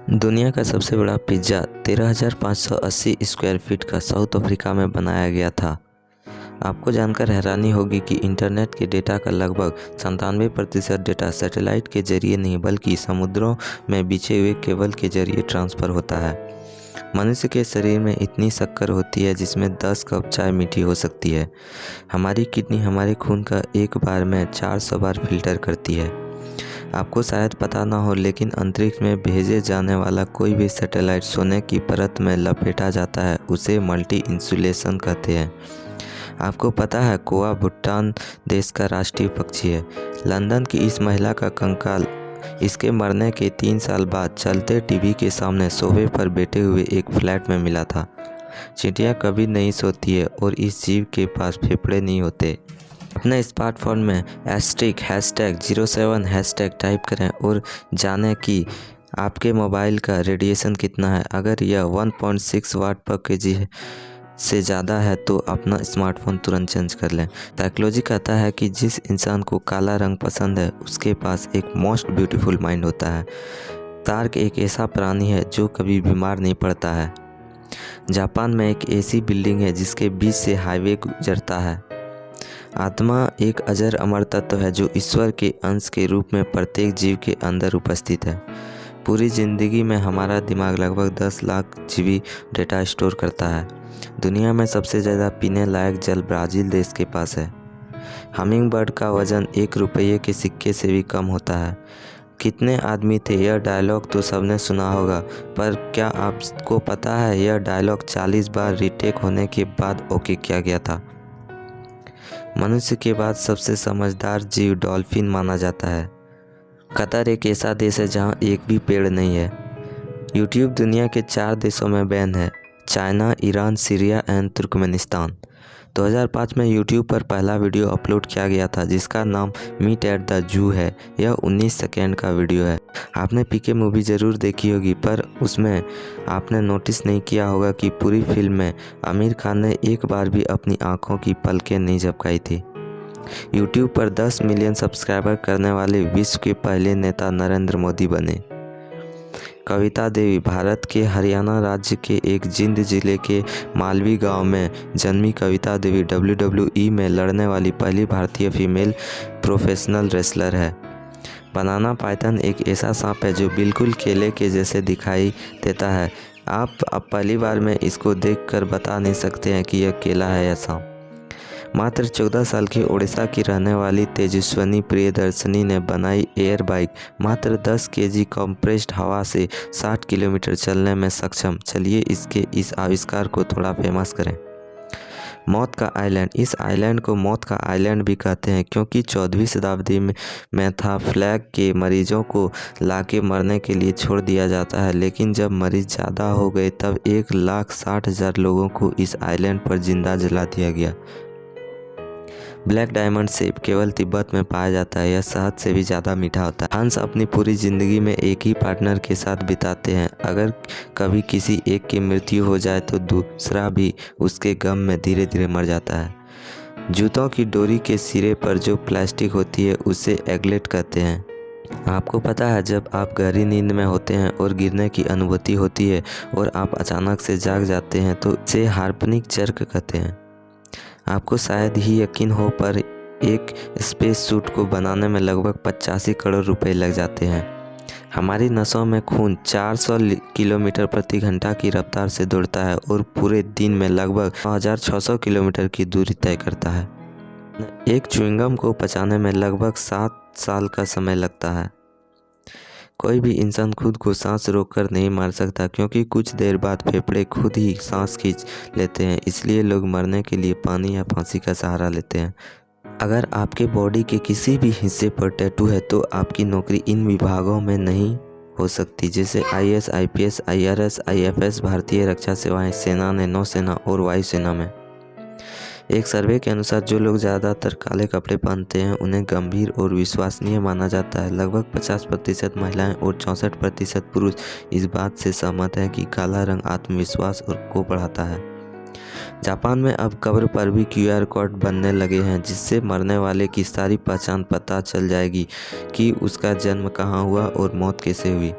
दुनिया का सबसे बड़ा पिज़्ज़ा 13,580 स्क्वायर फीट का साउथ अफ्रीका में बनाया गया था। आपको जानकर हैरानी होगी कि इंटरनेट के डेटा का लगभग 97% डेटा सैटेलाइट के जरिए नहीं बल्कि समुद्रों में बिछे हुए केबल के जरिए ट्रांसफ़र होता है। मनुष्य के शरीर में इतनी शक्कर होती है जिसमें 10 कप चाय मीठी हो सकती है। हमारी किडनी हमारे खून का एक बार में 400 बार फिल्टर करती है। आपको शायद पता ना हो, लेकिन अंतरिक्ष में भेजे जाने वाला कोई भी सैटेलाइट सोने की परत में लपेटा जाता है, उसे मल्टी इंसुलेशन कहते हैं। आपको पता है कोआ भूटान देश का राष्ट्रीय पक्षी है। लंदन की इस महिला का कंकाल इसके मरने के 3 साल बाद चलते टीवी के सामने सोफे पर बैठे हुए एक फ्लैट में मिला था। चींटियाँ कभी नहीं सोती है और इस जीव के पास फेफड़े नहीं होते। अपने स्मार्टफोन में #07 टाइप करें और जानें कि आपके मोबाइल का रेडिएशन कितना है। अगर यह 1.6 वाट पर केजी से ज़्यादा है तो अपना स्मार्टफोन तुरंत चेंज कर लें। साइकोलॉजी कहता है कि जिस इंसान को काला रंग पसंद है उसके पास एक मोस्ट ब्यूटीफुल माइंड होता है। शार्क एक ऐसा प्राणी है जो कभी बीमार नहीं पड़ता है। जापान में एक ऐसी बिल्डिंग है जिसके बीच से हाईवे गुजरता है। आत्मा एक अजर अमर तत्व है जो ईश्वर के अंश के रूप में प्रत्येक जीव के अंदर उपस्थित है। पूरी ज़िंदगी में हमारा दिमाग लगभग 10 लाख जीबी डेटा स्टोर करता है। दुनिया में सबसे ज़्यादा पीने लायक जल ब्राज़ील देश के पास है। हमिंगबर्ड का वज़न 1 रुपये के सिक्के से भी कम होता है। कितने आदमी थे, यह डायलॉग तो सबने सुना होगा, पर क्या आपको पता है यह डायलॉग 40 बार रीटेक होने के बाद ओके किया गया था। मनुष्य के बाद सबसे समझदार जीव डॉल्फिन माना जाता है। कतर एक ऐसा देश है जहां एक भी पेड़ नहीं है। यूट्यूब दुनिया के 4 देशों में बैन है: China, Iran, Syria and Turkmenistan. 2005 में यूट्यूब पर पहला वीडियो अपलोड किया गया था जिसका नाम मीट एट द जू है। यह 19 सेकेंड का वीडियो है। आपने पीके मूवी ज़रूर देखी होगी, पर उसमें आपने नोटिस नहीं किया होगा कि पूरी फिल्म में आमिर खान ने एक बार भी अपनी आंखों की पलकें नहीं झपकाई थी। यूट्यूब पर 10 मिलियन सब्सक्राइबर करने वाले विश्व के पहले नेता नरेंद्र मोदी बने। कविता देवी भारत के हरियाणा राज्य के एक जिंद जिले के मालवी गांव में जन्मी कविता देवी WWE में लड़ने वाली पहली भारतीय फीमेल प्रोफेशनल रेसलर है। बनाना पाइथन एक ऐसा सांप है जो बिल्कुल केले के जैसे दिखाई देता है। आप अब पहली बार में इसको देखकर बता नहीं सकते हैं कि यह केला है या सांप। मात्र 14 साल की ओडिशा की रहने वाली तेजस्विनी प्रियदर्शनी ने बनाई एयर बाइक मात्र 10 केजी कंप्रेस्ड हवा से 60 किलोमीटर चलने में सक्षम। चलिए इस आविष्कार को थोड़ा फेमस करें। मौत का आइलैंड। इस आइलैंड को मौत का आइलैंड भी कहते हैं क्योंकि 14वीं शताब्दी में था फ्लैग के मरीजों को लाके मरने के लिए छोड़ दिया जाता है, लेकिन जब मरीज ज़्यादा हो गए तब 1,60,000 लोगों को इस आइलैंड पर जिंदा जला दिया गया। ब्लैक डायमंड सेब केवल तिब्बत में पाया जाता है। यह शहद से भी ज़्यादा मीठा होता है। हंस अपनी पूरी ज़िंदगी में एक ही पार्टनर के साथ बिताते हैं। अगर कभी किसी एक की मृत्यु हो जाए तो दूसरा भी उसके गम में धीरे धीरे मर जाता है। जूतों की डोरी के सिरे पर जो प्लास्टिक होती है उसे एगलेट कहते हैं। आपको पता है जब आप गहरी नींद में होते हैं और गिरने की अनुभूति होती है और आप अचानक से जाग जाते हैं तो इसे हार्पनिक चर्क कहते हैं। आपको शायद ही यकीन हो, पर एक स्पेस सूट को बनाने में लगभग 85 करोड़ रुपए लग जाते हैं। हमारी नसों में खून 400 किलोमीटर प्रति घंटा की रफ्तार से दौड़ता है और पूरे दिन में लगभग 9,600 किलोमीटर की दूरी तय करता है। एक च्युइंगम को पचाने में लगभग 7 साल का समय लगता है। कोई भी इंसान खुद को सांस रोककर नहीं मार सकता क्योंकि कुछ देर बाद फेफड़े खुद ही सांस खींच लेते हैं। इसलिए लोग मरने के लिए पानी या फांसी का सहारा लेते हैं। अगर आपके बॉडी के किसी भी हिस्से पर टैटू है तो आपकी नौकरी इन विभागों में नहीं हो सकती, जैसे IAS, IPS, IRS, IFS, भारतीय रक्षा सेवाएं, सेना ने नौसेना और वायुसेना में। एक सर्वे के अनुसार जो लोग ज़्यादातर काले कपड़े पहनते हैं उन्हें गंभीर और विश्वसनीय माना जाता है। लगभग 50% महिलाएं और 64% पुरुष इस बात से सहमत हैं कि काला रंग आत्मविश्वास को बढ़ाता है। जापान में अब कब्र पर भी QR कोड बनने लगे हैं जिससे मरने वाले की सारी पहचान पता चल जाएगी कि उसका जन्म कहाँ हुआ और मौत कैसे हुई।